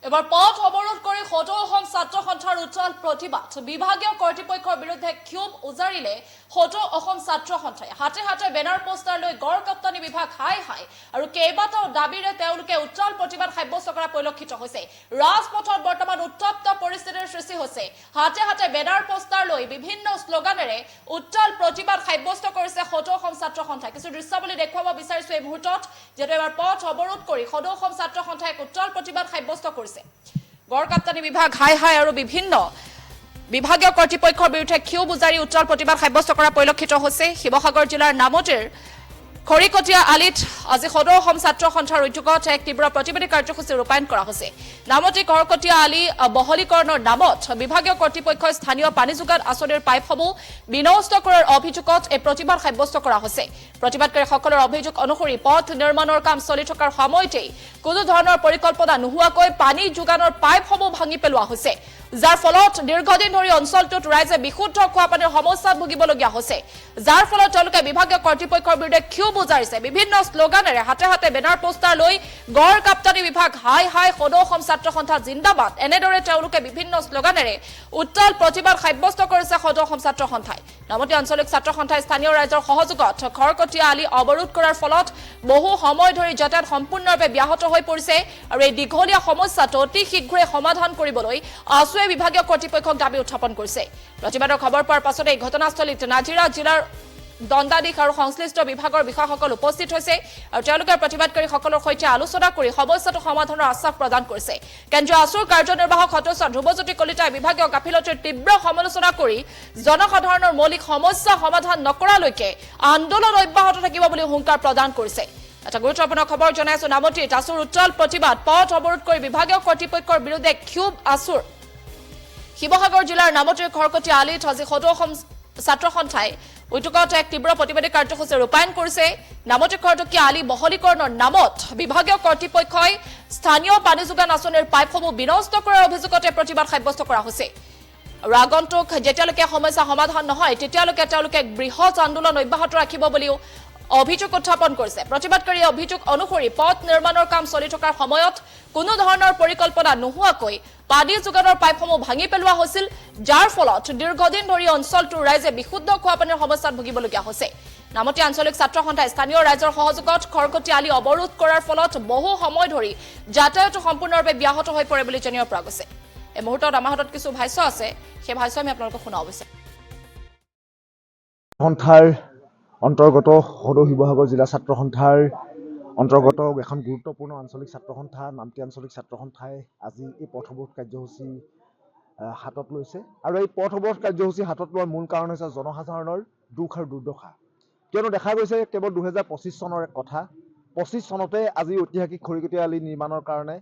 এবাৰ পথ অবৰোধ কৰে সদৌ অসম ছাত্ৰ সন্থাৰ উজ্জ্বল প্ৰতিবাদ বিভাগীয় কৰ্তৃপক্ষৰ বিৰুদ্ধে ক্ষোভ উজাৰিলে সদৌ অসম ছাত্ৰ সন্থাই হাতে হাতে বেনাৰ পোষ্টাৰ লৈ গড় কাপ্তানি বিভাগ হাই হাই আৰু কেইবাটাও দাবীৰে তেওঁলোকে উজ্জ্বল প্ৰতিবাদ সাব্যস্ত কৰা পৰিলক্ষিত হৈছে ৰাজপথত বৰ্তমান উত্তপ্ত পৰিস্থিতিৰ সৃষ্টি হৈছে হাতে হাতে বেনাৰ পোষ্টাৰ লৈ বিভিন্ন শ্লোগানেৰে উজ্জ্বল প্ৰতিবাদ সাব্যস্ত কৰিছে সদৌ অসম ছাত্ৰ সন্থাই কিছু দৃশ্যাৱলী দেখুৱাব বিচাৰিছো এই মুহূৰ্তত যেটো এবাৰ পথ অবৰোধ কৰি সদৌ অসম ছাত্ৰ সন্থাই এক উজ্জ্বল প্ৰতিবাদ সাব্যস্ত কৰিছে গড় কাপ্তানি বিভাগ হাই হাই আৰু বিভিন্ন বিভাগীয় কৰ্তৃপক্ষৰ বিৰুদ্ধে ক্ষোভ উজাৰি উজ্জ্বল প্ৰতিবাদ সাব্যস্ত কৰা পৰিলক্ষিত হৈছে শিৱসাগৰ জিলাৰ নামতিৰ খৰিকটীয়া আলিত আজি সদৌ অসম ছাত্ৰ সন্থাৰ উদ্যোগত এক তীব্ৰ প্ৰতিবাদী কাৰ্যসূচী ৰূপায়ণ কৰা হৈছে নামতি খৰিকটীয়া আলি বহলীকৰণৰ নামত বিভাগীয় কৰ্তৃপক্ষই স্থানীয় পানী যোগান আঁচনিৰ পাইপসমূহ বিনষ্ট কৰাৰ অভিযোগত এই প্ৰতিবাদ সাব্যস্ত কৰা হৈছে প্ৰতিবাদকাৰীসকলৰ অভিযোগ অনুসৰি পথ নিৰ্মাণৰ কাম চলি থকাৰ সময়তেই কোনো ধৰণৰ পৰিকল্পনা নোহোৱাকৈ পানী যোগানৰ পাইপসমূহ ভাঙি পেলোৱা হৈছে যাৰ ফলত দীৰ্ঘদিন ধৰি অঞ্চলটোত ৰাইজে বিশুদ্ধ খোৱা পানীৰ সমস্যাত ভুগিবলগীয়া হৈছে যাৰ ফলত তেওঁলোকে বিভাগীয় কৰ্তৃপক্ষৰ বিৰুদ্ধে ক্ষোভ উজাৰিছে বিভিন্ন শ্লোগানেৰে হাতে হাতে বেনাৰ পোষ্টাৰ লৈ গড় কাপ্তানি বিভাগ হাই হাই সদৌ অসম ছাত্ৰ সন্থা জিন্দাবাদ এনেদৰে তেওঁলোকে বিভিন্ন শ্লোগানেৰে উজ্জ্বল প্ৰতিবাদ সাব্যস্ত কৰিছে সদৌ অসম ছাত্ৰ সন্থাই নামতি আঞ্চলিক ছাত্ৰ সন্থাই স্থানীয় ৰাইজৰ সহযোগত খৰকটীয়া আলি অৱৰোধ কৰাৰ ফলত বহু সময় ধৰি যাতায়াত সম্পূৰ্ণৰূপে ব্যাহত হৈ পৰিছে আৰু এই দীঘলীয়া সমস্যাটো অতি শীঘ্ৰে সমাধান কৰিবলৈ আছুৱে বিভাগীয় কৰ্তৃপক্ষক দাবী উত্থাপন কৰিছে প্ৰতিবাদৰ খবৰ পোৱাৰ পাছতে এই ঘটনাস্থলীত নাজিৰা জিলাৰ দণ্ডাধীশ আৰু সংশ্লিষ্ট বিভাগৰ বিষয়াসকল উপস্থিত হৈছে আৰু তেওঁলোকে প্ৰতিবাদকাৰীসকলৰ সৈতে আলোচনা কৰি সমস্যাটো সমাধানৰ আশ্বাস প্ৰদান কৰিছে কেন্দ্ৰীয় আছুৰ কাৰ্যনিৰ্বাহক সদস্য ধ্ৰুৱজ্যোতি কলিতাই বিভাগীয় গাফিলতিৰ তীব্ৰ সমালোচনা কৰি জনসাধাৰণৰ মৌলিক সমস্যা সমাধান নকৰালৈকে আন্দোলন অব্যাহত থাকিব বুলি হুংকাৰ প্ৰদান কৰিছে এটা গুৰুত্বপূৰ্ণ খবৰ জনাইছো নামতিত আছুৰ উজ্জ্বল প্ৰতিবাদ পথ অৱৰোধ কৰি বিভাগীয় কৰ্তৃপক্ষৰ বিৰুদ্ধে ক্ষোভ আছুৰ শিৱসাগৰ জিলাৰ নামতিৰ খৰকটীয়া আলিত আজি সদৌ অসম ছাত্ৰ সন্থাই উদ্যোগত এক তীব্ৰ প্ৰতিবাদী কাৰ্যসূচী ৰূপায়ণ কৰিছে নামতি খৰকটীয়া আলি বহলীকৰণৰ নামত বিভাগীয় কৰ্তৃপক্ষই স্থানীয় পানী যোগান আঁচনিৰ পাইপসমূহ বিনষ্ট কৰাৰ অভিযোগতে প্ৰতিবাদ সাব্যস্ত কৰা হৈছে আগন্তুক যেতিয়ালৈকে সমস্যা সমাধান নহয় তেতিয়ালৈকে তেওঁলোকে বৃহৎ আন্দোলন অব্যাহত ৰাখিব বুলিও অভিযোগ উত্থাপন কৰিছে প্ৰতিবাদকাৰীয়ে অভিযোগ অনুসৰি পথ নিৰ্মাণৰ কাম চলি থকাৰ সময়ত কোনো ধৰণৰ পৰিকল্পনা নোহোৱাকৈ পানী যোগানৰ পাইপসমূহ ভাঙি পেলোৱা হৈছিল যাৰ ফলত দীৰ্ঘদিন ধৰি অঞ্চলটোৰ ৰাইজে বিশুদ্ধ খোৱা পানীৰ সমস্যাত ভুগিবলগীয়া হৈছে নামতি আঞ্চলিক ছাত্ৰ সন্থাই স্থানীয় ৰাইজৰ সহযোগত খৰকটীয়া আলি অৱৰোধ কৰাৰ ফলত বহু সময় ধৰি যাতায়াত সম্পূৰ্ণৰূপে ব্যাহত হৈ পৰে বুলি জানিব পৰা গৈছে এই মুহূৰ্তত আমাৰ হাতত কিছু ভাষ্য আছে সেই ভাষ্য আমি আপোনালোকক শুনাব বিচাৰিম অন্তৰ্গত সদৌ শিৱসাগৰ জিলা ছাত্ৰ সন্থাৰ অন্তৰ্গত এখন গুৰুত্বপূৰ্ণ আঞ্চলিক ছাত্ৰ সন্থা নামতি আঞ্চলিক ছাত্ৰ সন্থাই আজি এই পথ অৱৰোধ কাৰ্যসূচী হাতত লৈছে আৰু এই পথ অৱৰোধ কাৰ্যসূচী হাতত লোৱাৰ মূল কাৰণ হৈছে জনসাধাৰণৰ দুখ আৰু দুৰ্দশা কিয়নো দেখা গৈছে কেৱল 2025 চনৰ এক কথা 25 চনতে আজি ঐতিহাসিক খৰিকটীয়া আলি নিৰ্মাণৰ কাৰণে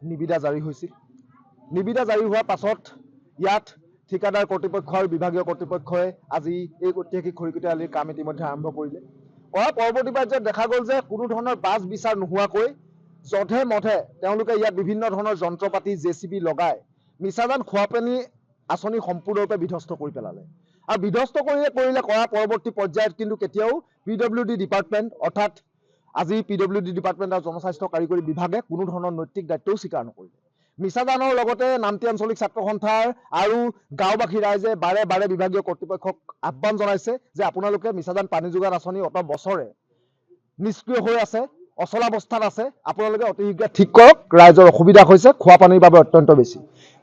নিবিদা জাৰি হৈছিল নিবিদা জাৰি হোৱাৰ পাছত ইয়াত ঠিকাদাৰ কৰ্তৃপক্ষ আৰু বিভাগীয় কৰ্তৃপক্ষই আজি এই ঐতিহাসিক খৰিকটীয়া আলিৰ কাম ইতিমধ্যে আৰম্ভ কৰিলে পৰৱৰ্তী পৰ্যায়ত দেখা গ'ল যে কোনো ধৰণৰ বাছ বিচাৰ নোহোৱাকৈ যধে মধে তেওঁলোকে ইয়াত বিভিন্ন ধৰণৰ যন্ত্ৰপাতি JCB লগাই মিছাজান খোৱাপানী আঁচনি সম্পূৰ্ণৰূপে বিধ্বস্ত কৰি পেলালে আৰু বিধ্বস্ত কৰিলে কৰাৰ পৰৱৰ্তী পৰ্যায়ত কিন্তু কেতিয়াও PWD ডিপাৰ্টমেণ্ট অৰ্থাৎ আজি PWD ডিপাৰ্টমেণ্ট আৰু জনস্বাস্থ্য কাৰিকৰী বিভাগে কোনো ধৰণৰ নৈতিক দায়িত্বও স্বীকাৰ নকৰিলে মিছাজানৰ লগতে নামতি আঞ্চলিক ছাত্ৰ সন্থাৰ আৰু গাঁওবাসী ৰাইজে বাৰে বাৰে বিভাগীয় কৰ্তৃপক্ষক আহ্বান জনাইছে যে আপোনালোকে মিছাজান পানী যোগান আঁচনি অত বছৰে নিষ্ক্ৰিয় হৈ আছে অচলাৱস্থাত আছে আপোনালোকে অতি শীঘ্ৰে ঠিক কৰক ৰাইজৰ অসুবিধা হৈছে খোৱা পানীৰ বাবে অত্যন্ত বেছি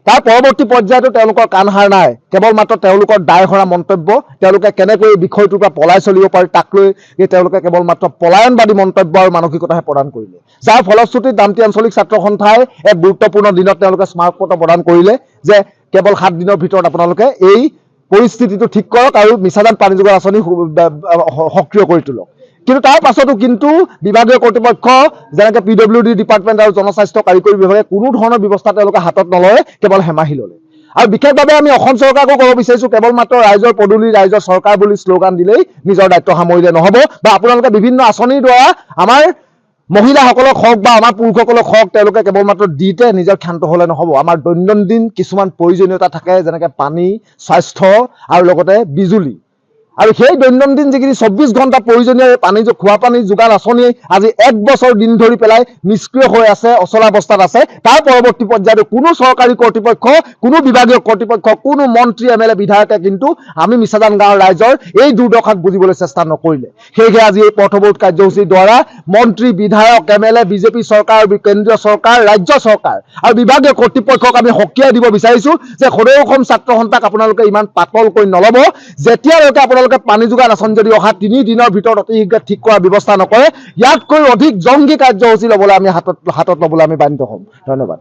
তাৰ পৰৱৰ্তী পৰ্যায়তো তেওঁলোকৰ কাণ হাৰ নাই কেৱল মাত্ৰ তেওঁলোকৰ দায় হৰা মন্তব্য তেওঁলোকে কেনেকৈ এই বিষয়টোৰ পৰা পলাই চলিব পাৰি তাক লৈ তেওঁলোকে কেৱল মাত্ৰ পলায়নবাদী মন্তব্য আৰু মানসিকতাহে প্ৰদান কৰিলে যাৰ ফলশ্ৰুতিত নামতি আঞ্চলিক ছাত্ৰ সন্থাই এক গুৰুত্বপূৰ্ণ দিনত তেওঁলোকে স্মাৰকপত্ৰ প্ৰদান কৰিলে যে কেৱল 7 দিনৰ ভিতৰত আপোনালোকে এই পৰিস্থিতিটো ঠিক কৰক আৰু মিছাজান পানী যোগান আঁচনি সক্ৰিয় কৰি তোলক কিন্তু তাৰ পাছতো কিন্তু বিভাগীয় কৰ্তৃপক্ষ যেনেকৈ PWD ডিপাৰ্টমেণ্ট আৰু জনস্বাস্থ্য কাৰিকৰী বিভাগে কোনো ধৰণৰ ব্যৱস্থা তেওঁলোকে হাতত নলয় কেৱল হেমাহি ল'লে আৰু বিশেষভাৱে আমি অসম চৰকাৰকো ক'ব বিচাৰিছোঁ কেৱল মাত্ৰ ৰাইজৰ পদূলি ৰাইজৰ চৰকাৰ বুলি শ্লোগান দিলেই নিজৰ দায়িত্ব সামৰিলে নহ'ব বা আপোনালোকে বিভিন্ন আঁচনিৰ দ্বাৰা আমাৰ মহিলাসকলক হওক বা আমাৰ পুৰুষসকলক হওক তেওঁলোকে কেৱল মাত্ৰ দিতে নিজৰ ক্ষান্ত হ'লে নহ'ব আমাৰ দৈনন্দিন কিছুমান প্ৰয়োজনীয়তা থাকে যেনেকৈ পানী স্বাস্থ্য আৰু লগতে বিজুলী আৰু সেই দৈনন্দিন যিখিনি 24 ঘণ্টা প্ৰয়োজনীয় পানী খোৱা পানী যোগান আঁচনি আজি 1 বছৰ দিন ধৰি পেলাই নিষ্ক্ৰিয় হৈ আছে, অচলাৱস্থাত আছে। তাৰ পৰৱৰ্তী পৰ্যায়ত কোনো চৰকাৰী কৰ্তৃপক্ষ, কোনো বিভাগীয় কৰ্তৃপক্ষ, কোনো মন্ত্ৰী এম এল এ বিধায়কে কিন্তু আমি মিছাজান গাঁৱৰ ৰাইজৰ এই দুৰ্দশাক বুজিবলৈ চেষ্টা নকৰিলে। সেয়েহে আজি এই পথৱৰোধ কাৰ্যসূচীৰ দ্বাৰা মন্ত্ৰী, বিধায়ক, এম এল এ, বিজেপি চৰকাৰ, কেন্দ্ৰীয় চৰকাৰ, ৰাজ্য চৰকাৰ আৰু বিভাগীয় কৰ্তৃপক্ষক আমি সকীয়াই দিব বিচাৰিছো যে সদৌ অসম ছাত্ৰ সন্থাক আপোনালোকে ইমান পাতলকৈ নল'ব। যেতিয়ালৈকে আপোনালোকে পানী যোগান আঁচনি যদি অহা 3 দিনৰ ভিতৰত অতি শীঘ্ৰে ঠিক কৰাৰ ব্যৱস্থা নকৰে, ইয়াতকৈ অধিক জংগী কাৰ্যসূচী ল'বলৈ আমি হাতত ল'বলৈ আমি বাধ্য হ'ম। ধন্যবাদ।